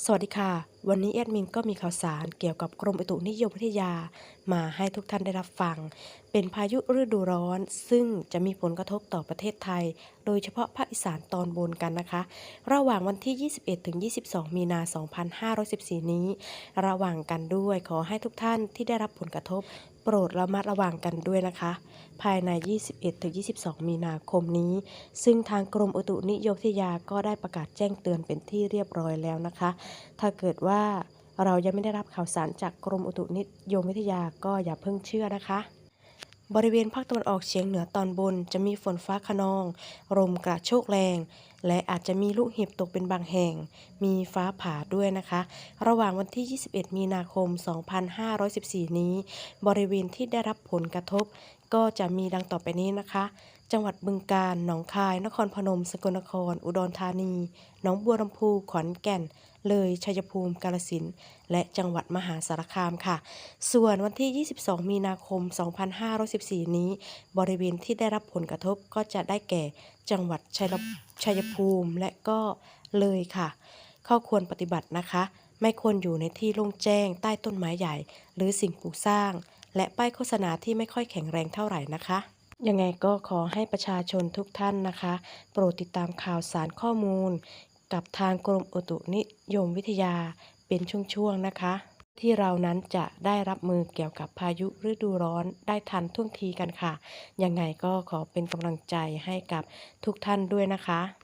สวัสดีค่ะวันนี้แอดมินก็มีข่าวสารเกี่ยวกับกรมอุตุนิยมวิทยามาให้ทุกท่านได้รับฟังเป็นพายุฤดูร้อนซึ่งจะมีผลกระทบต่อประเทศไทยโดยเฉพาะภาคอีสานตอนบนกันนะคะระหว่างวันที่21ถึง22มีนา2514นี้ระวังกันด้วยขอให้ทุกท่านที่ได้รับผลกระทบโปรดระมัดระวังกันด้วยนะคะภายใน21-22มีนาคมนี้ซึ่งทางกรมอุตุนิยมวิทยาก็ได้ประกาศแจ้งเตือนเป็นที่เรียบร้อยแล้วนะคะถ้าเกิดว่าเรายังไม่ได้รับข่าวสารจากกรมอุตุนิยมวิทยาก็อย่าเพิ่งเชื่อนะคะบริเวณภาคตะวันออกเฉียงเหนือตอนบนจะมีฝนฟ้าคะนองลมกระโชกแรงและอาจจะมีลูกเห็บตกเป็นบางแห่งมีฟ้าผ่าด้วยนะคะระหว่างวันที่21มีนาคม2514นี้บริเวณที่ได้รับผลกระทบก็จะมีดังต่อไปนี้นะคะจังหวัดบึงกาฬหนองคายนครพนมสกลนครอุดรธานีหนองบัวลำพูขอนแก่นเลยชัยภูมิกาฬสินธุ์และจังหวัดมหาสารคามค่ะส่วนวันที่22มีนาคม2514นี้บริเวณที่ได้รับผลกระทบก็จะได้แก่จังหวัดชัยภูมิและก็เลยค่ะข้อควรปฏิบัตินะคะไม่ควรอยู่ในที่โล่งแจ้งใต้ต้นไม้ใหญ่หรือสิ่งปลูกสร้างและป้ายโฆษณาที่ไม่ค่อยแข็งแรงเท่าไหร่นะคะยังไงก็ขอให้ประชาชนทุกท่านนะคะโปรดติดตามข่าวสารข้อมูลกับทางกรมอุตุนิยมวิทยาเป็นช่วงๆนะคะที่เรานั้นจะได้รับมือเกี่ยวกับพายุฤดูร้อนได้ทันท่วงทีกันค่ะยังไงก็ขอเป็นกำลังใจให้กับทุกท่านด้วยนะคะ